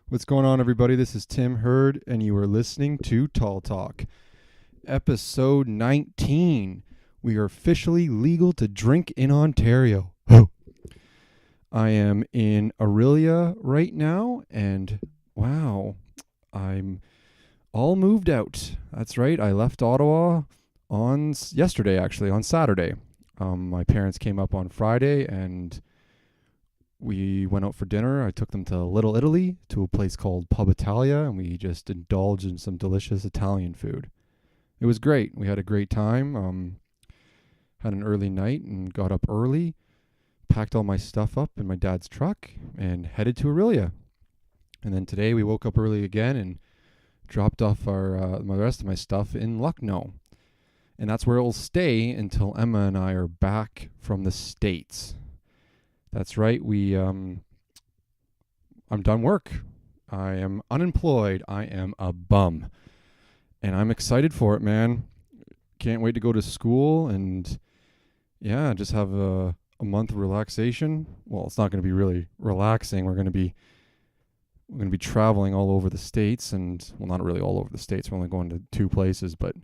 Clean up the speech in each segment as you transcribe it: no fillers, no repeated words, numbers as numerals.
What's going on, everybody? This is Tim Hurd, and you are listening to Tall Talk, episode 19. We are officially legal to drink in Ontario. I am in Orillia right now, and wow, I'm all moved out. That's right, I left Ottawa on yesterday, actually, on Saturday. My parents came up on Friday, and we went out for dinner. I took them to Little Italy, to a place called Pub Italia, and we just indulged in some delicious Italian food. It was great. We had a great time. Had an early night and got up early, packed all my stuff up in my dad's truck, and headed to Orillia. And then today we woke up early again and dropped off my rest of my stuff in Lucknow. And that's where it will stay until Emma and I are back from the States. That's right. I'm done work. I am unemployed. I am a bum. And I'm excited for it, man. Can't wait to go to school and just have a month of relaxation. Well, it's not going to be really relaxing. We're going to be traveling all over the States, and well, not really all over the States. We're only going to 2 places, but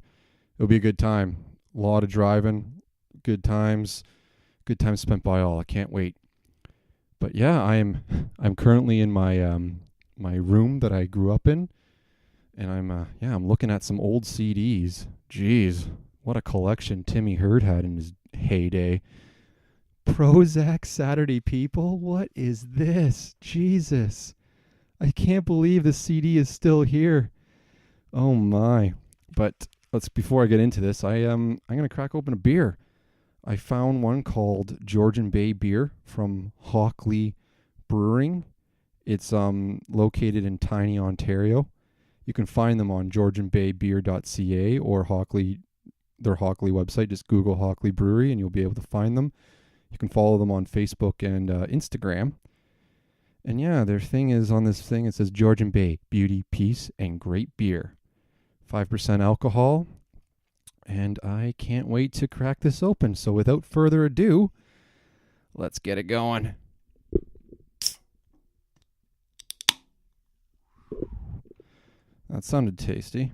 it'll be a good time. A lot of driving, good times spent by all. I can't wait. But yeah, I'm currently in my my room that I grew up in, and I'm looking at some old CDs. Jeez, what a collection Timmy Hurd had in his heyday. Prozac Saturday People, what is this? Jesus, I can't believe the CD is still here. Oh my! But before I get into this, I'm gonna crack open a beer. I found one called Georgian Bay Beer from Hockley Brewing. It's located in Tiny, Ontario. You can find them on georgianbaybeer.ca or their Hockley website. Just Google Hockley Brewery and you'll be able to find them. You can follow them on Facebook and Instagram. And yeah, their thing is on this thing. It says Georgian Bay, beauty, peace, and great beer. 5% alcohol. And I can't wait to crack this open. So without further ado, let's get it going. That sounded tasty.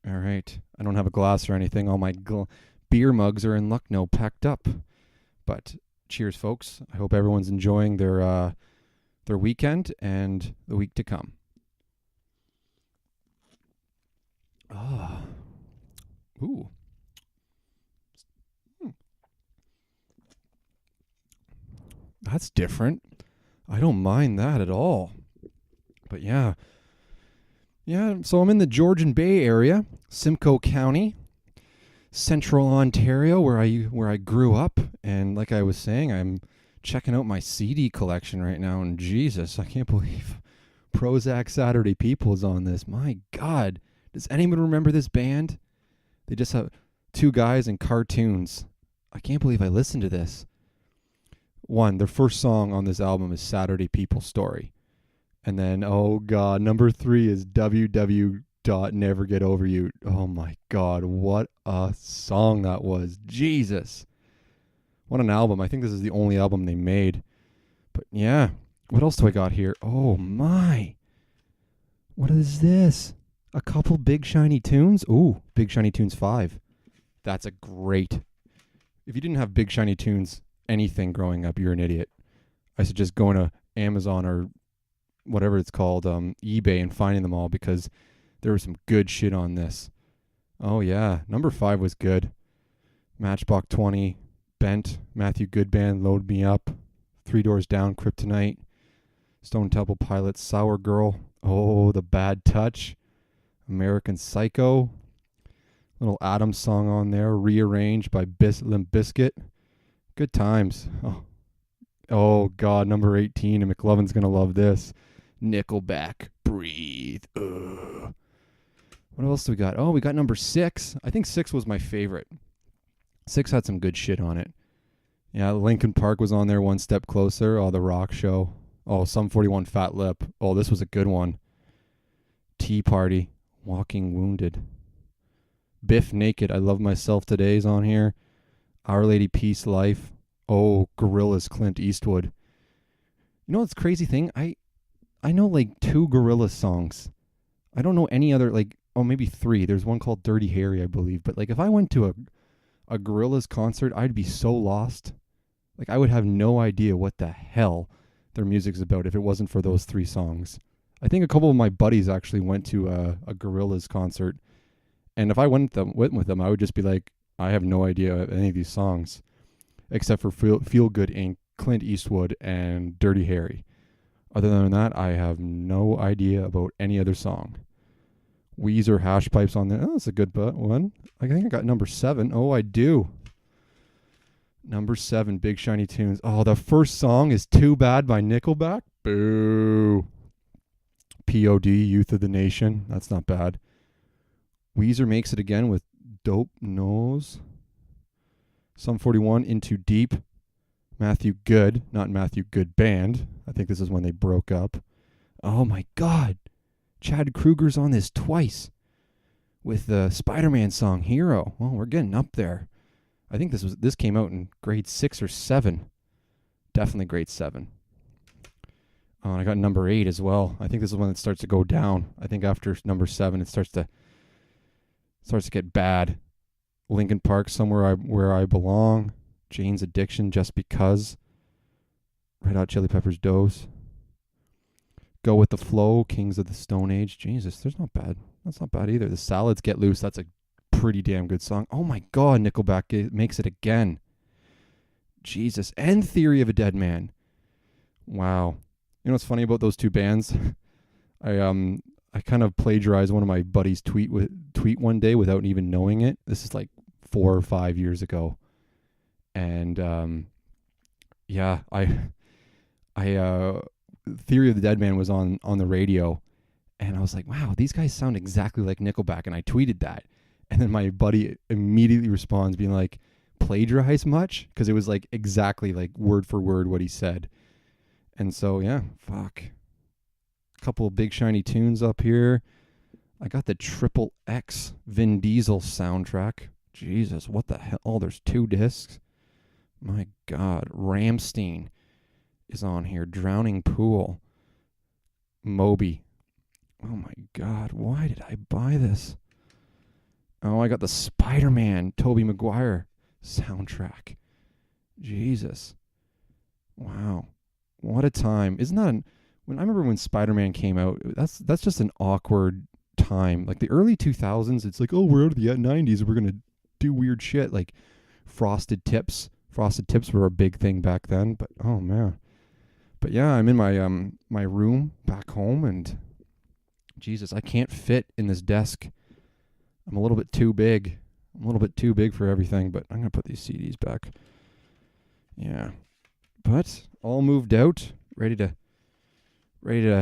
All right. I don't have a glass or anything. All my beer mugs are in Lucknow packed up. But cheers, folks. I hope everyone's enjoying their weekend and the week to come. Ah. Ooh. That's different. I don't mind that at all. But yeah, so I'm in the Georgian Bay area, Simcoe County, Central Ontario, where I grew up. And like I was saying, I'm checking out my CD collection right now, and Jesus, I can't believe Prozac Saturday People is on this. My God, does anyone remember this band? They just have 2 guys in cartoons. I can't believe I listened to this. Their first song on this album is Saturday People Story. And then, oh God, number 3 is WW. Never Get Over You. Oh my God, what a song that was. Jesus. What an album. I think this is the only album they made. But yeah, what else do I got here? Oh my. What is this? A couple Big Shiny Tunes? Ooh, Big Shiny Tunes 5. That's a great. If you didn't have Big Shiny Tunes anything growing up, you're an idiot. I suggest going to Amazon or whatever it's called, eBay, and finding them all, because there was some good shit on this. Oh yeah, number 5 was good. Matchbox 20, Bent, Matthew Goodband, Load Me Up, 3 Doors Down, Kryptonite, Stone Temple Pilots, Sour Girl, oh, The Bad Touch, American Psycho, little Adams song on there, rearranged by Limp Bizkit. Good times. Oh God, number 18, and McLovin's gonna love this. Nickelback, Breathe. Ugh. What else do we got? Oh, we got number 6. I think 6 was my favorite. 6 had some good shit on it. Yeah, Linkin Park was on there, One Step Closer. Oh, The Rock Show. Oh, Sum 41, Fat Lip. Oh, this was a good one. Tea Party, Walking Wounded. Biff Naked, I Love Myself Today's on here. Our Lady Peace Life. Oh, Gorillaz, Clint Eastwood. You know what's crazy thing? I I know like 2 Gorillaz songs. I don't know any other, like, oh, maybe 3. There's one called Dirty Harry, I believe. But like if I went to a Gorillaz concert, I'd be so lost. Like I would have no idea what the hell their music's about if it wasn't for those 3 songs. I think a couple of my buddies actually went to a Gorillaz concert, and if I went with them, I would just be like, I have no idea any of these songs, except for Feel Good Inc., Clint Eastwood, and Dirty Harry. Other than that, I have no idea about any other song. Weezer, Hash Pipes on there. Oh, that's a good one. I think I got number 7. Oh, I do. Number 7, Big Shiny Tunes. Oh, the first song is Too Bad by Nickelback. Boo. POD, Youth of the Nation. That's not bad. Weezer makes it again with Dope Nose. Sum 41, Into Deep. Matthew Good, not Matthew Good Band. I think this is when they broke up. Oh my God. Chad Kroeger's on this twice with the Spider-Man song Hero. Well, we're getting up there. I think this came out in grade 6 or 7. Definitely grade 7. Oh, and I got number 8 as well. I think this is when it starts to go down. I think after number 7 it starts to get bad. Linkin Park, Somewhere Where I Belong. Jane's Addiction, Just Because. Red Hot Chili Peppers, Dose. Go With the Flow, Kings of the Stone Age. Jesus, that's not bad either. The Salads, Get Loose. That's a pretty damn good song. Oh my God, Nickelback makes it again. Jesus. And Theory of a Dead Man. Wow. You know what's funny about those 2 bands? I kind of plagiarized one of my buddies' tweet one day without even knowing it. This is like 4 or 5 years ago. And yeah, I Theory of the Dead Man was on the radio, and I was like, wow, these guys sound exactly like Nickelback, and I tweeted that. And then my buddy immediately responds being like, plagiarize much? Because it was like exactly like word for word what he said. And so, yeah, fuck. A couple of Big Shiny Tunes up here. I got the Triple X Vin Diesel soundtrack. Jesus, what the hell? Oh, there's 2 discs. My God. Rammstein is on here. Drowning Pool. Moby. Oh my God. Why did I buy this? Oh, I got the Spider-Man Tobey Maguire soundtrack. Jesus. Wow. What a time. Isn't that when I remember when Spider-Man came out, that's just an awkward time. Like the early 2000s, it's like, oh, we're out of the 90s, we're going to do weird shit like Frosted Tips. Frosted Tips were a big thing back then, but oh man. But yeah, I'm in my room back home, and Jesus, I can't fit in this desk. I'm a little bit too big. I'm a little bit too big for everything, but I'm going to put these CDs back. Yeah. But all moved out, ready to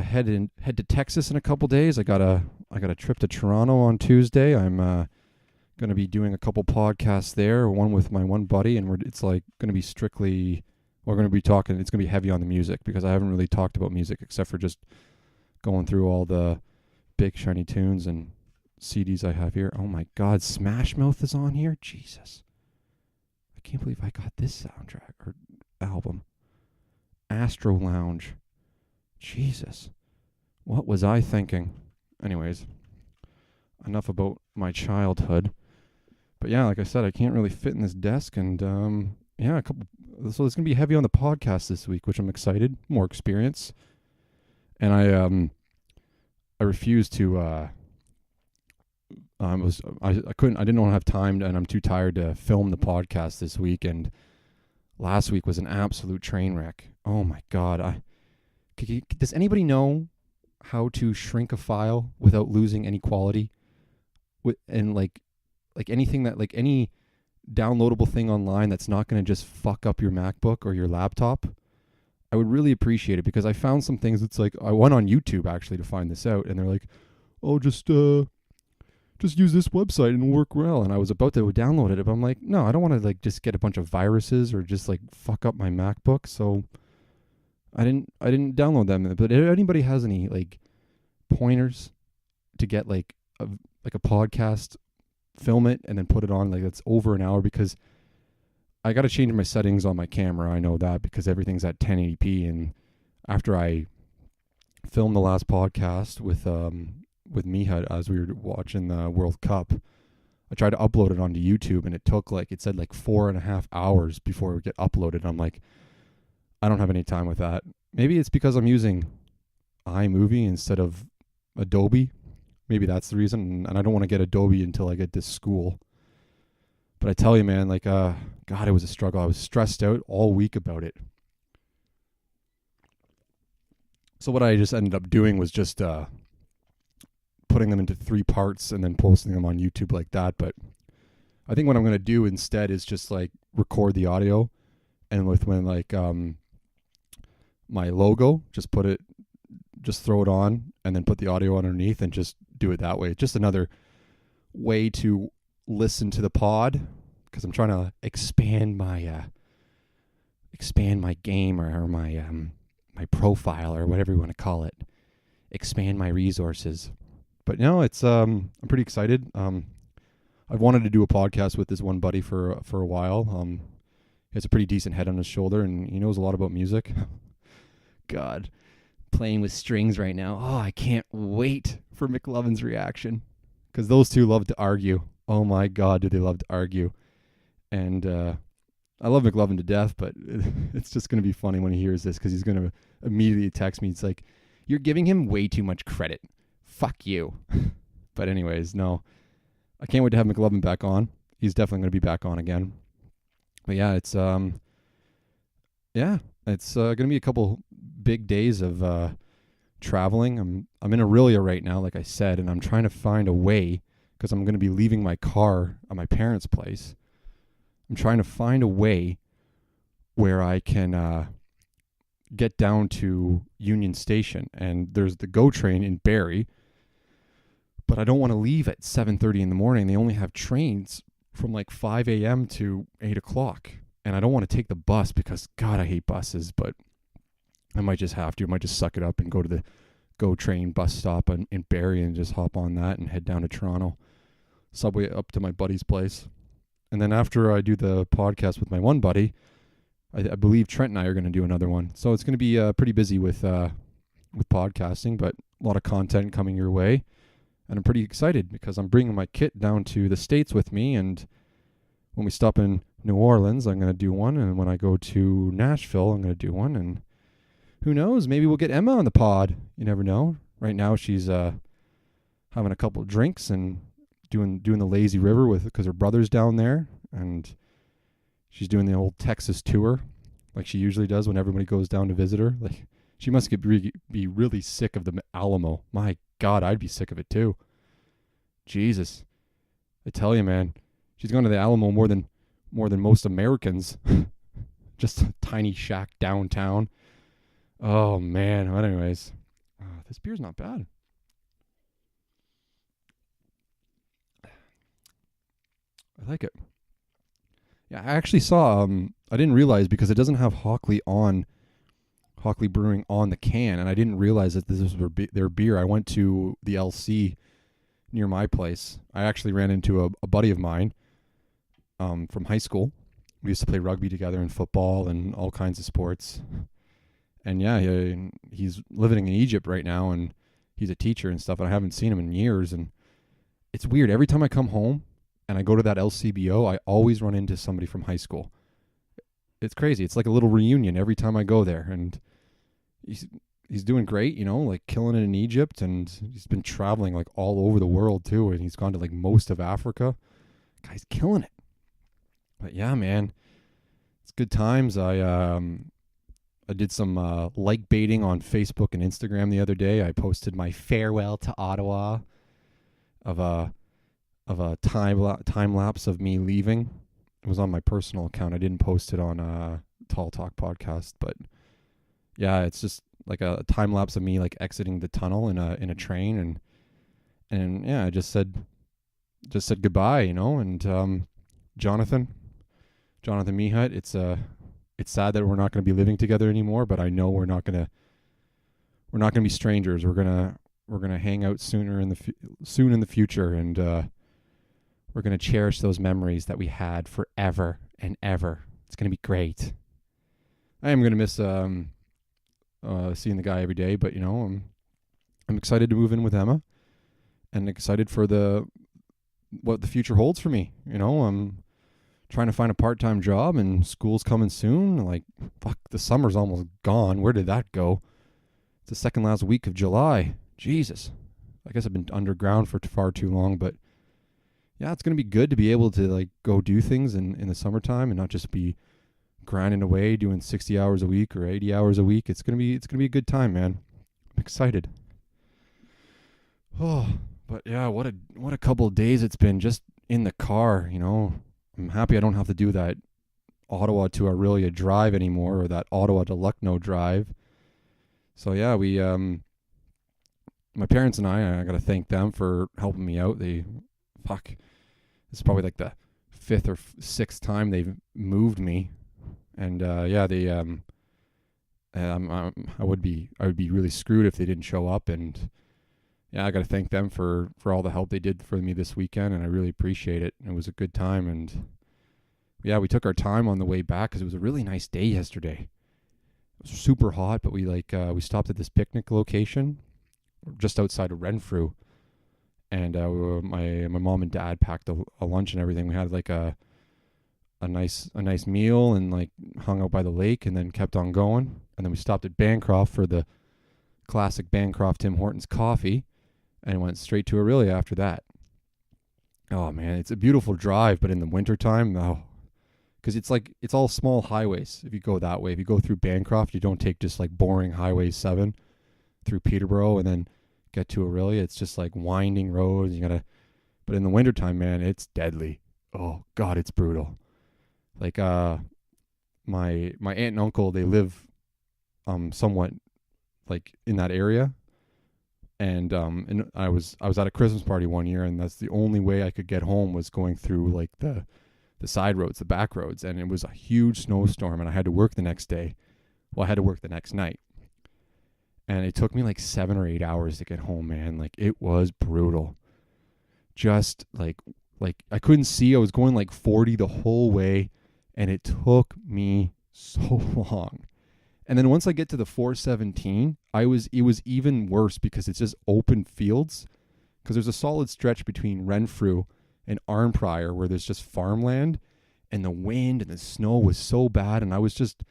head to Texas in a couple days. I got a trip to Toronto on Tuesday. I'm going to be doing a couple podcasts there, one with my one buddy, and it's like going to be strictly, we're going to be talking, it's going to be heavy on the music, because I haven't really talked about music except for just going through all the Big Shiny Tunes and CDs I have here. Oh my God, Smash Mouth is on here? Jesus. I can't believe I got this soundtrack or album. Astro Lounge. Jesus. What was I thinking? Anyways, enough about my childhood. But yeah, like I said, I can't really fit in this desk, and yeah, so it's gonna be heavy on the podcast this week, which I'm excited. More experience. And I refused to I didn't have time, and I'm too tired to film the podcast this week, and last week was an absolute train wreck. Oh my God. Does anybody know how to shrink a file without losing any quality? And like anything that, like any downloadable thing online that's not going to just fuck up your MacBook or your laptop, I would really appreciate it, because I found some things. It's like, I went on YouTube actually to find this out, and they're like, oh, just use this website and it'll work well. And I was about to download it, but I'm like, no, I don't want to like just get a bunch of viruses or just like fuck up my MacBook. So I didn't download them. But if anybody has any like pointers to get like a podcast, film it and then put it on, like it's over an hour, because I got to change my settings on my camera. I know that, because everything's at 1080p, and after I filmed the last podcast with Miha as we were watching the World Cup. I tried to upload it onto YouTube, and it took it said 4.5 hours before it would get uploaded. I'm like, I don't have any time with that. Maybe it's because I'm using iMovie instead of Adobe. Maybe that's the reason. And I don't want to get Adobe until I get to school. But I tell you, man, God, it was a struggle. I was stressed out all week about it. So what I just ended up doing was just putting them into 3 parts and then posting them on YouTube like that. But I think what I'm going to do instead is just record the audio, and when my logo, just throw it on and then put the audio underneath and just do it that way. Just another way to listen to the pod, because I'm trying to expand my game or my profile or whatever you want to call it. Expand my resources. But no, it's I'm pretty excited. I've wanted to do a podcast with this one buddy for a while. He has a pretty decent head on his shoulder, and he knows a lot about music. God, playing with strings right now. Oh, I can't wait for McLovin's reaction, because those two love to argue. Oh my God, do they love to argue. And I love McLovin to death, but it's just going to be funny when he hears this, because he's going to immediately text me. It's like, you're giving him way too much credit. Fuck you. But anyways, no. I can't wait to have McLovin back on. He's definitely going to be back on again. But yeah, it's going to be a couple big days of traveling. I'm in Orillia right now, like I said, and I'm trying to find a way, because I'm going to be leaving my car at my parents' place. I'm trying to find a way where I can get down to Union Station, and there's the GO train in Barrie, but I don't want to leave at 7:30 in the morning. They only have trains from 5 a.m. to 8 o'clock, and I don't want to take the bus because, God, I hate buses, but I might just have to. I might just suck it up and go to the GO train bus stop in Barrie and just hop on that and head down to Toronto. Subway up to my buddy's place. And then after I do the podcast with my one buddy, I believe Trent and I are going to do another one. So it's going to be pretty busy with podcasting, but a lot of content coming your way. And I'm pretty excited because I'm bringing my kit down to the States with me. And when we stop in New Orleans, I'm going to do one. And when I go to Nashville, I'm going to do one. And who knows? Maybe we'll get Emma on the pod. You never know. Right now, she's having a couple of drinks and doing the lazy river because her brother's down there. And she's doing the old Texas tour like she usually does when everybody goes down to visit her. She must be really sick of the Alamo. My God, I'd be sick of it too. Jesus. I tell you, man, she's gone to the Alamo more than most Americans. Just a tiny shack downtown. Oh, man. Well, anyways, this beer's not bad. I like it. Yeah, I actually saw, I didn't realize because it doesn't have Hockley Brewing on the can, and I didn't realize that this was their beer. I went to the LC near my place. I actually ran into a buddy of mine from high school. We used to play rugby together and football and all kinds of sports. And yeah, he's living in Egypt right now, and he's a teacher and stuff, and I haven't seen him in years. And it's weird. Every time I come home and I go to that LCBO, I always run into somebody from high school. It's crazy. It's like a little reunion every time I go there. And he's doing great, killing it in Egypt. And he's been traveling all over the world too. And he's gone to most of Africa. Guy's killing it. But yeah, man, it's good times. I did some baiting on Facebook and Instagram the other day. I posted my farewell to Ottawa of a time lapse of me leaving. It was on my personal account. I didn't post it on Tall Talk podcast, but yeah, it's just like a time lapse of me exiting the tunnel in a train, and yeah, I just said goodbye, and Jonathan Mihut, it's sad that we're not going to be living together anymore, but I know we're not going to be strangers. We're going to hang out soon in the future, and we're going to cherish those memories that we had forever and ever. It's going to be great. I am going to miss seeing the guy every day, but I'm excited to move in with Emma, and excited for what the future holds for me. I'm trying to find a part-time job, and school's coming soon. Like, fuck, the summer's almost gone. Where did that go? It's the second last week of July. Jesus. I guess I've been underground for far too long, but yeah, it's going to be good to be able to like go do things in the summertime and not just be grinding away doing 60 hours a week or 80 hours a week. It's going to be a good time, man. I'm excited. Oh, but yeah, what a couple of days it's been just in the car, I'm happy I don't have to do that Ottawa to Orillia drive anymore, or that Ottawa to Lucknow drive. So yeah, my parents and I got to thank them for helping me out. This is probably like the fifth or sixth time they've moved me. And I would be really screwed if they didn't show up. And yeah, I got to thank them for all the help they did for me this weekend, and I really appreciate it. It was a good time, and yeah, we took our time on the way back because it was a really nice day yesterday. It was super hot, but we stopped at this picnic location just outside of Renfrew, and my mom and dad packed a lunch and everything. We had like a nice meal and like hung out by the lake, and then kept on going. And then we stopped at Bancroft for the classic Bancroft Tim Hortons coffee, and went straight to Orillia after that. Oh man, it's a beautiful drive, but in the wintertime, because it's all small highways. If you go that way, if you go through Bancroft, you don't take just like boring Highway 7 through Peterborough and then get to Orillia. It's just like winding roads. But in the wintertime, man, it's deadly. Oh God, it's brutal. Like my aunt and uncle, they live somewhat like in that area. And I was at a Christmas party one year, and that's the only way I could get home was going through like the side roads, the back roads, and it was a huge snowstorm, and I had to work the next day. Well, I had to work the next night, and it took me like 7 or 8 hours to get home, man. Like, it was brutal. Just like I couldn't see. I was going like 40 the whole way, and it took me so long. And then once I get to the 417, it was even worse because it's just open fields. Because there's a solid stretch between Renfrew and Arnprior where there's just farmland, and the wind and the snow was so bad. And I was just,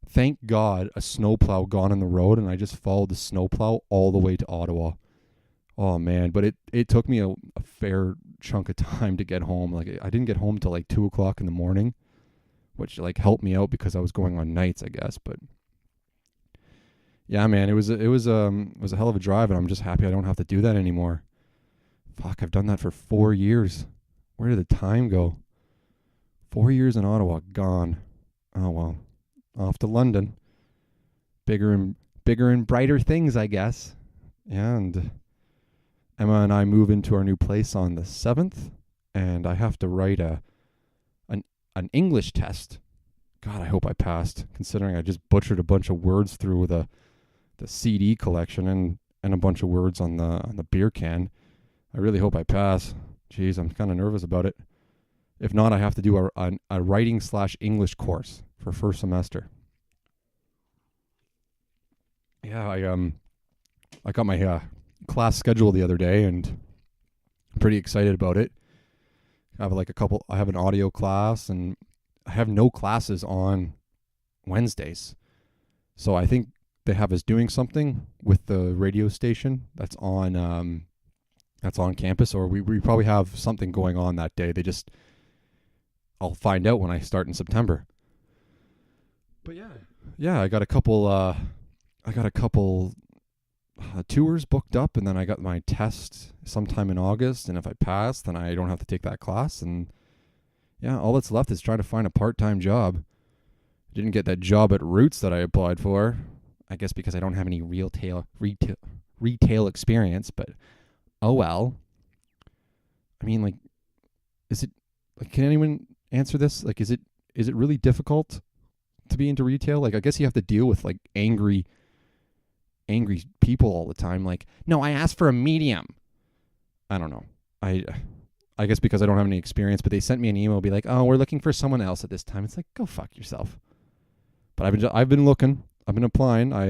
thank God, a snowplow gone on the road, and I just followed the snowplow all the way to Ottawa. Oh man, but it took me a fair chunk of time to get home. Like, I didn't get home till like 2 o'clock in the morning, which like helped me out because I was going on nights, I guess. But yeah, man, it was a hell of a drive, and I'm just happy I don't have to do that anymore. Fuck, I've done that for 4 years. Where did the time go? 4 years in Ottawa, gone. Oh well, off to London. Bigger and brighter things, I guess. Yeah, and Emma and I move into our new place on the 7th, and I have to write an English test. God, I hope I passed, considering I just butchered a bunch of words through the CD collection and a bunch of words on the beer can. I really hope I pass. Jeez, I'm kind of nervous about it. If not, I have to do a writing/English course for first semester. Yeah, I got my class schedule the other day, and I'm pretty excited about it. I have an audio class, and I have no classes on Wednesdays. So I think they have us doing something with the radio station that's on campus, or we probably have something going on that day. I'll find out when I start in September. But yeah, I got a couple tours booked up, and then I got my test sometime in August, and if I pass, then I don't have to take that class. And yeah, all that's left is trying to find a part-time job. Didn't get that job at Roots that I applied for, I guess because I don't have any retail experience, but oh well. I mean, like, is it, like, can anyone answer this? Like, is it really difficult to be into retail? Like, I guess you have to deal with like angry people all the time. Like, no, I asked for a medium. I don't know. I guess because I don't have any experience, but they sent me an email, be like, oh, we're looking for someone else at this time. It's like, go fuck yourself. But I've been looking. I've been applying. I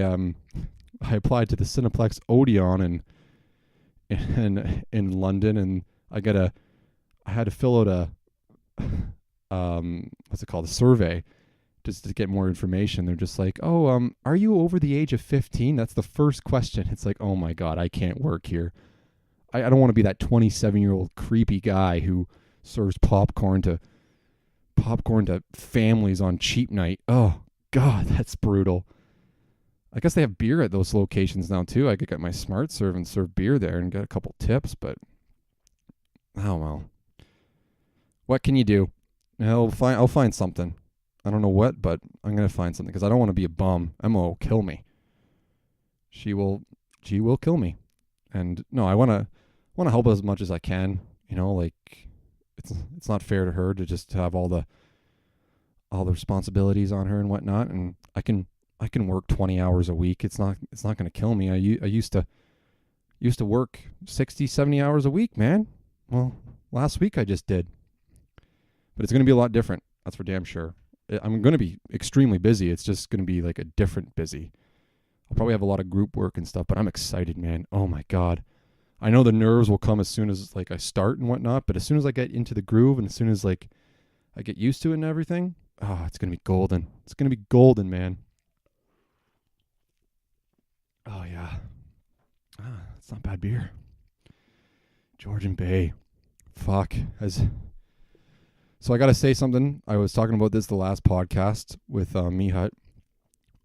applied to the Cineplex Odeon, and in London, and I had to fill out a what's it called, a survey, just to get more information. They're just like, oh, are you over the age of 15? That's the first question. It's like, oh my God, I can't work here. I don't want to be that 27-year-old creepy guy who serves popcorn to families on cheap night. Oh God, that's brutal. I guess they have beer at those locations now too. I could get my smart serve and serve beer there and get a couple tips, but oh well. What can you do? I'll find something. I don't know what, but I'm gonna find something because I don't want to be a bum. Emma will kill me. She will kill me. And no, I wanna help as much as I can. Like it's not fair to her to just have all the responsibilities on her and whatnot. And I can work 20 hours a week. It's not gonna kill me. I used to work 60, 70 hours a week, man. Well, last week I just did. But it's going to be a lot different. That's for damn sure. I'm going to be extremely busy. It's just going to be like a different busy. I'll probably have a lot of group work and stuff, but I'm excited, man. Oh my God. I know the nerves will come as soon as like I start and whatnot, but as soon as I get into the groove and as soon as like I get used to it and everything, it's going to be golden. It's going to be golden, man. Oh yeah. It's not bad beer. Georgian Bay. Fuck. So I got to say something. I was talking about this the last podcast with Mihut.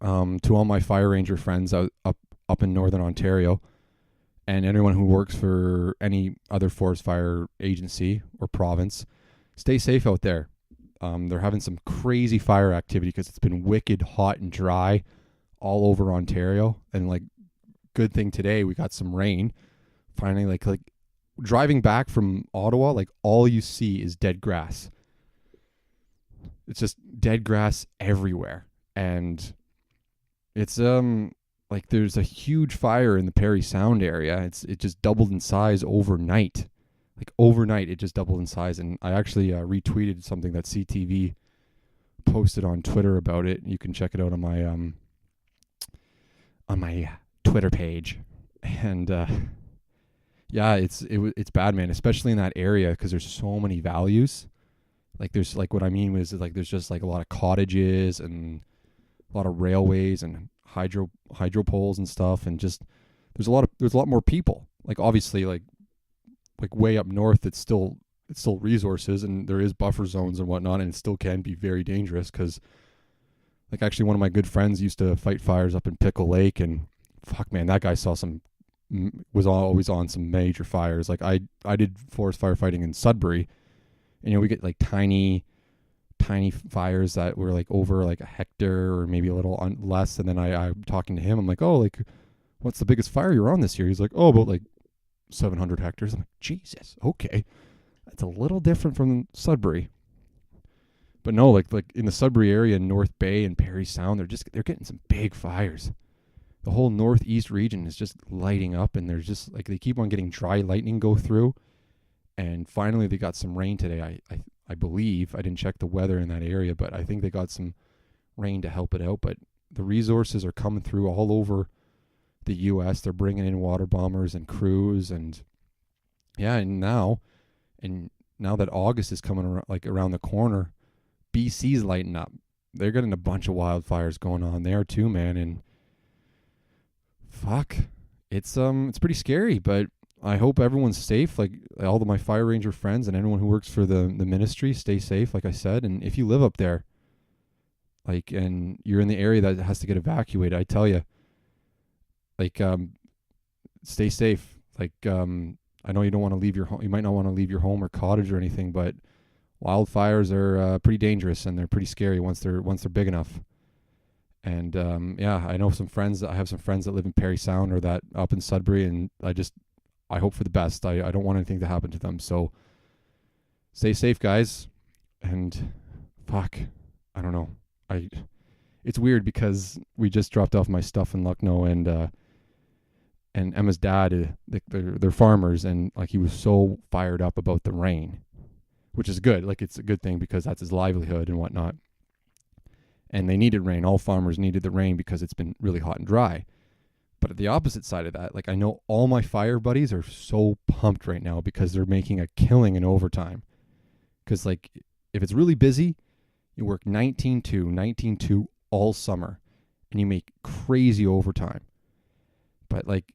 To all my fire ranger friends up in Northern Ontario and anyone who works for any other forest fire agency or province, stay safe out there. They're having some crazy fire activity because it's been wicked hot and dry all over Ontario. And like, good thing today we got some rain. Finally, like driving back from Ottawa, like all you see is dead grass. It's just dead grass everywhere. And it's like there's a huge fire in the Parry Sound area. It just doubled in size overnight. Like overnight it just doubled in size. And I actually retweeted something that CTV posted on Twitter about it. You can check it out on my Twitter page. And yeah, it's bad, man, especially in that area because there's so many values. Like there's like what I mean is like there's just like a lot of cottages and a lot of railways and hydro poles and stuff, and just there's a lot more people. Like obviously like way up north it's still resources and there is buffer zones and whatnot, and it still can be very dangerous because like actually one of my good friends used to fight fires up in Pickle Lake, and fuck man, that guy was always on some major fires. Like I did forest firefighting in Sudbury, and we get like tiny fires that were like over like a hectare or maybe a little less. And then I'm talking to him, I'm like, oh, like what's the biggest fire you're on this year? He's like, oh, about like 700 hectares. I'm like, Jesus, okay, that's a little different from Sudbury. But no, like in the Sudbury area, North Bay and Parry Sound, they're getting some big fires. The whole northeast region is just lighting up, and there's just like they keep on getting dry lightning go through. And finally they got some rain today. I believe, I didn't check the weather in that area, but I think they got some rain to help it out. But the resources are coming through all over the U.S. They're bringing in water bombers and crews, and yeah, and now that August is coming around the corner, BC's lighting up. They're getting a bunch of wildfires going on there too, man. And fuck, it's pretty scary, but I hope everyone's safe. Like all of my fire ranger friends and anyone who works for the ministry, stay safe, like I said. And if you live up there, like, and you're in the area that has to get evacuated, I tell you, like, stay safe. Like, I know you don't want to leave your home. You might not want to leave your home or cottage or anything, but wildfires are pretty dangerous, and they're pretty scary once they're big enough. And yeah, I have some friends that live in Parry Sound or that up in Sudbury, and I hope for the best. I don't want anything to happen to them. So stay safe, guys. And fuck, I don't know. It's weird because we just dropped off my stuff in Lucknow, and Emma's dad, they're farmers, and like he was so fired up about the rain, which is good. Like it's a good thing because that's his livelihood and whatnot. And they needed rain. All farmers needed the rain because it's been really hot and dry. But at the opposite side of that, like I know all my fire buddies are so pumped right now because they're making a killing in overtime. Because like if it's really busy, you work 19-2 all summer, and you make crazy overtime. But like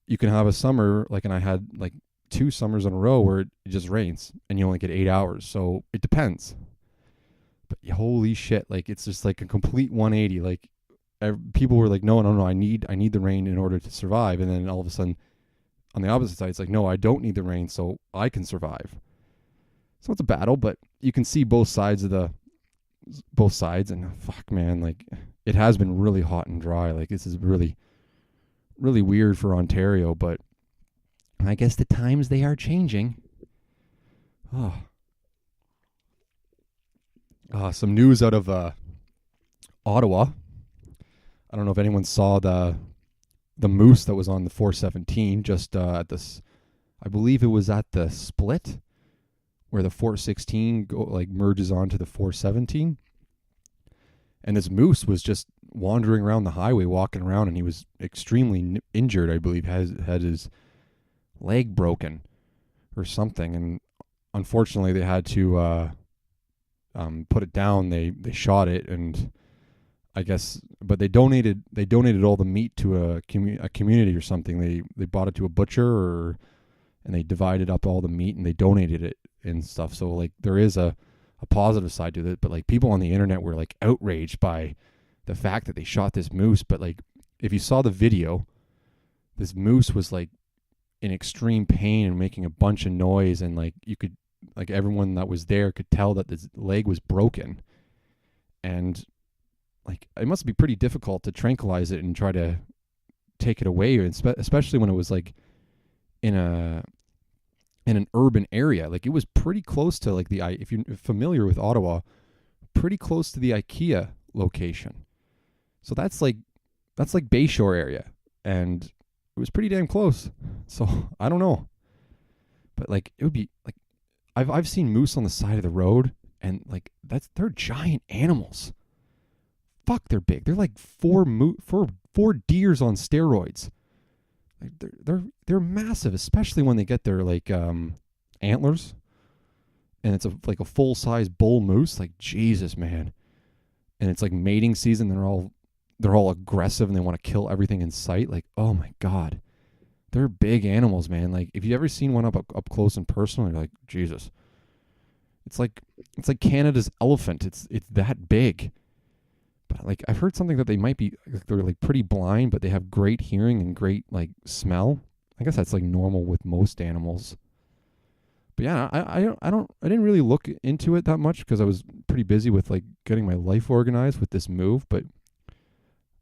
you can have a summer like, and I had like 2 summers in a row where it just rains and you only get 8 hours. So it depends. But holy shit, like it's just like a complete 180. Like people were like, no, I need the rain in order to survive. And then all of a sudden, on the opposite side, it's like, no, I don't need the rain, so I can survive. So it's a battle, but you can see both sides, and fuck, man, like it has been really hot and dry. Like this is really, really weird for Ontario, but I guess the times they are changing. Some news out of Ottawa. I don't know if anyone saw the moose that was on the 417 just at this. I believe it was at the split where the 416 merges onto the 417. And this moose was just wandering around the highway, walking around, and he was extremely injured. I believe had his leg broken or something, and unfortunately they had to put it down. They shot it, and I guess, but they donated all the meat to a community or something. They bought it to a butcher, and they divided up all the meat and they donated it and stuff. So like there is a positive side to it, but like people on the internet were like outraged by the fact that they shot this moose. But like if you saw the video, this moose was like in extreme pain and making a bunch of noise, and like you could, like everyone that was there could tell that his leg was broken. And like it must be pretty difficult to tranquilize it and try to take it away, especially when it was like in an urban area. Like it was pretty close to like if you're familiar with Ottawa, pretty close to the IKEA location. So that's like Bayshore area, and it was pretty damn close. So I don't know, but like it would be like I've seen moose on the side of the road, and like they're giant animals. Fuck, they're big. They're like four deers on steroids. Like they're massive, especially when they get their like antlers, and it's like a full size bull moose. Like Jesus, man. And it's like mating season. They're all aggressive and they want to kill everything in sight. Like, oh my God, they're big animals, man. Like if you've ever seen one up close and personal, you're like, Jesus. It's like Canada's elephant. It's that big. But like I've heard something that they might be, they're like pretty blind, but they have great hearing and great like smell. I guess that's like normal with most animals. But yeah, I didn't really look into it that much because I was pretty busy with like getting my life organized with this move. But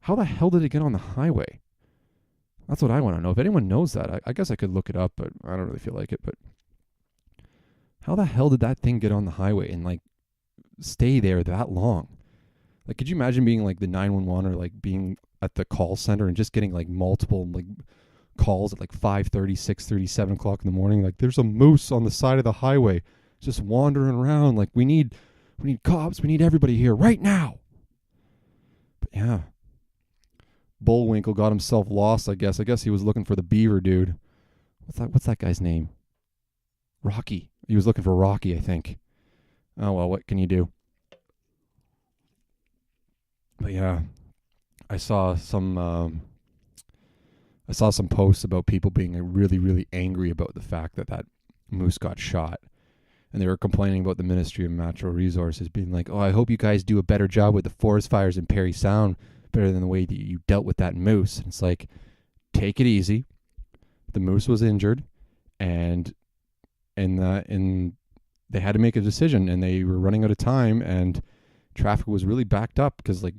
how the hell did it get on the highway? That's what I want to know. If anyone knows that, I guess I could look it up, but I don't really feel like it. But how the hell did that thing get on the highway and like stay there that long? Like, could you imagine being like the 911 or like being at the call center and just getting like multiple like calls at like 5:30, 6:30, 7 o'clock in the morning? Like, there's a moose on the side of the highway just wandering around. Like, we need cops. We need everybody here right now. But yeah, Bullwinkle got himself lost. I guess he was looking for the beaver dude. What's that guy's name? Rocky. He was looking for Rocky, I think. Oh well, what can you do? But yeah, I saw some posts about people being really, really angry about the fact that moose got shot. And they were complaining about the Ministry of Natural Resources being like, oh, I hope you guys do a better job with the forest fires in Parry Sound, better than the way that you dealt with that moose. And it's like, take it easy. The moose was injured, and they had to make a decision, and they were running out of time, and traffic was really backed up because like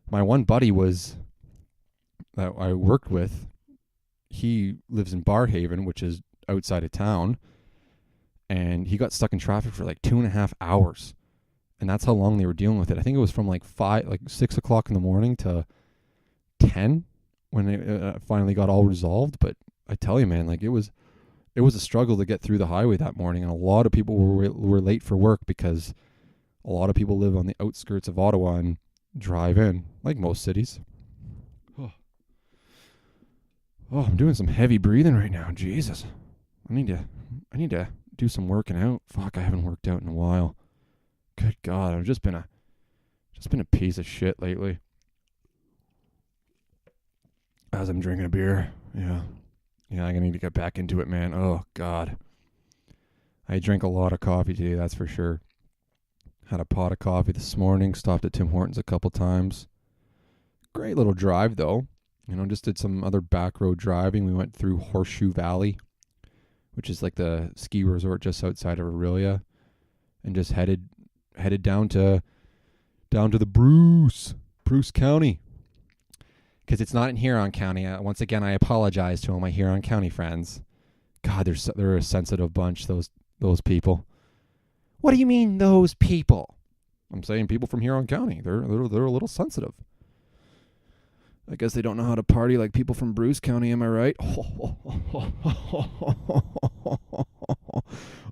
my one buddy that I worked with, he lives in Barhaven, which is outside of town, and he got stuck in traffic for like 2.5 hours, and that's how long they were dealing with it. I think it was from like 6 o'clock in the morning to 10 when it finally got all resolved. But I tell you, man, like it was a struggle to get through the highway that morning, and a lot of people were late for work because a lot of people live on the outskirts of Ottawa and drive in, like most cities. Oh, I'm doing some heavy breathing right now. Jesus. I need to do some working out. Fuck, I haven't worked out in a while. Good God, I've just been a piece of shit lately. As I'm drinking a beer. Yeah. Yeah, I'm gonna need to get back into it, man. Oh God. I drank a lot of coffee today, that's for sure. Had a pot of coffee this morning, stopped at Tim Hortons a couple times. Great little drive though. Just did some other back road driving. We went through Horseshoe Valley, which is like the ski resort just outside of Orillia, and just headed down to the Bruce County, because it's not in Huron County. Once again, I apologize to all my Huron County friends. God, they're a sensitive bunch. Those people. What do you mean, those people? I'm saying people from Huron County. They're a little sensitive. I guess they don't know how to party like people from Bruce County, am I right?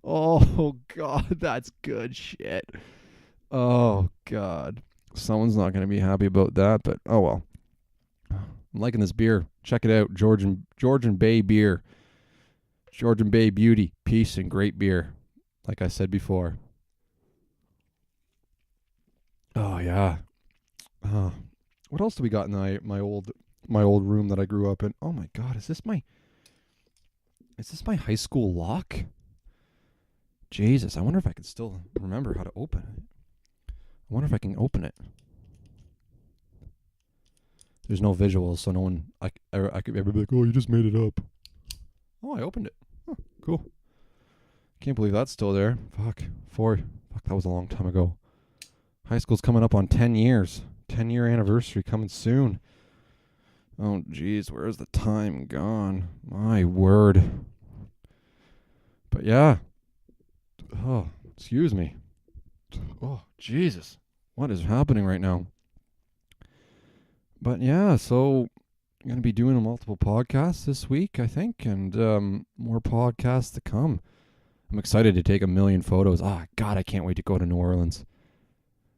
Oh, God, that's good shit. Oh, God. Someone's not going to be happy about that, but oh well. I'm liking this beer. Check it out, Georgian Bay Beer. Georgian Bay Beauty. Peace and great beer. Like I said before. Oh, yeah. What else do we got in my old room that I grew up in? Oh my God, is this my high school lock? Jesus, I wonder if I can still remember how to open it. I wonder if I can open it. There's no visuals, so no one I could ever be like, oh, you just made it up. Oh, I opened it. Huh, cool. Can't believe that's still there. Fuck, that was a long time ago. High school's coming up on 10 years. 10-year anniversary coming soon. Oh, geez, where's the time gone? My word. But yeah. Oh, excuse me. Oh, Jesus. What is happening right now? But yeah, so I'm going to be doing multiple podcasts this week, I think, and more podcasts to come. I'm excited to take 1 million photos. God, I can't wait to go to New Orleans.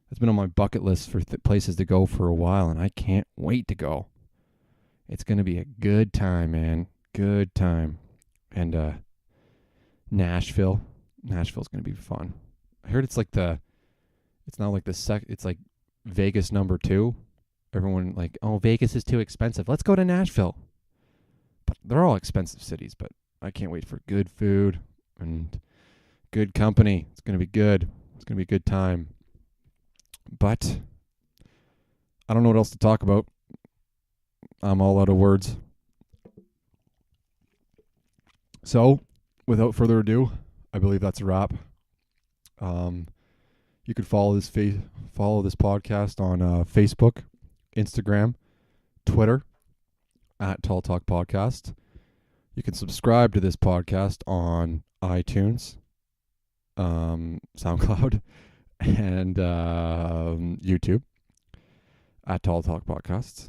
It's been on my bucket list for places to go for a while, and I can't wait to go. It's going to be a good time, man. Good time. And Nashville. Nashville's going to be fun. I heard it's now like it's like Vegas number 2. Everyone like, oh, Vegas is too expensive. Let's go to Nashville. But they're all expensive cities, but I can't wait for good food and good company. It's going to be good. It's going to be a good time. But I don't know what else to talk about. I'm all out of words. So, without further ado, I believe that's a wrap. You could follow this podcast on Facebook, Instagram, Twitter, at Tall Talk Podcast. You can subscribe to this podcast on iTunes, SoundCloud, and YouTube at Tall Talk Podcasts.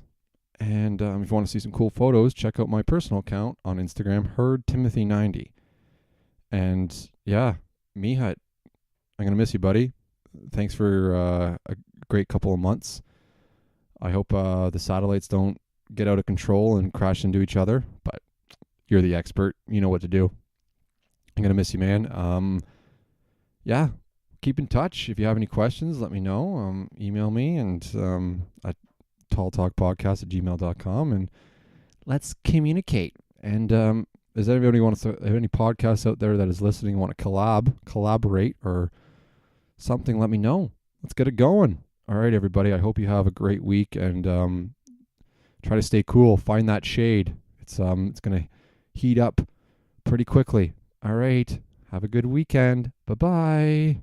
And if you want to see some cool photos, check out my personal account on Instagram, HeardTimothy90. And yeah, Mihut, I'm going to miss you, buddy. Thanks for a great couple of months. I hope the satellites don't get out of control and crash into each other, but you're the expert. You know what to do. I'm going to miss you, man. Yeah. Keep in touch. If you have any questions, let me know. Email me and at talltalkpodcast@gmail.com, and let's communicate. And does anybody want to have any podcasts out there that is listening, want to collaborate or something, let me know. Let's get it going. All right, everybody. I hope you have a great week, and try to stay cool. Find that shade. It's going to heat up pretty quickly. All right. Have a good weekend. Bye-bye.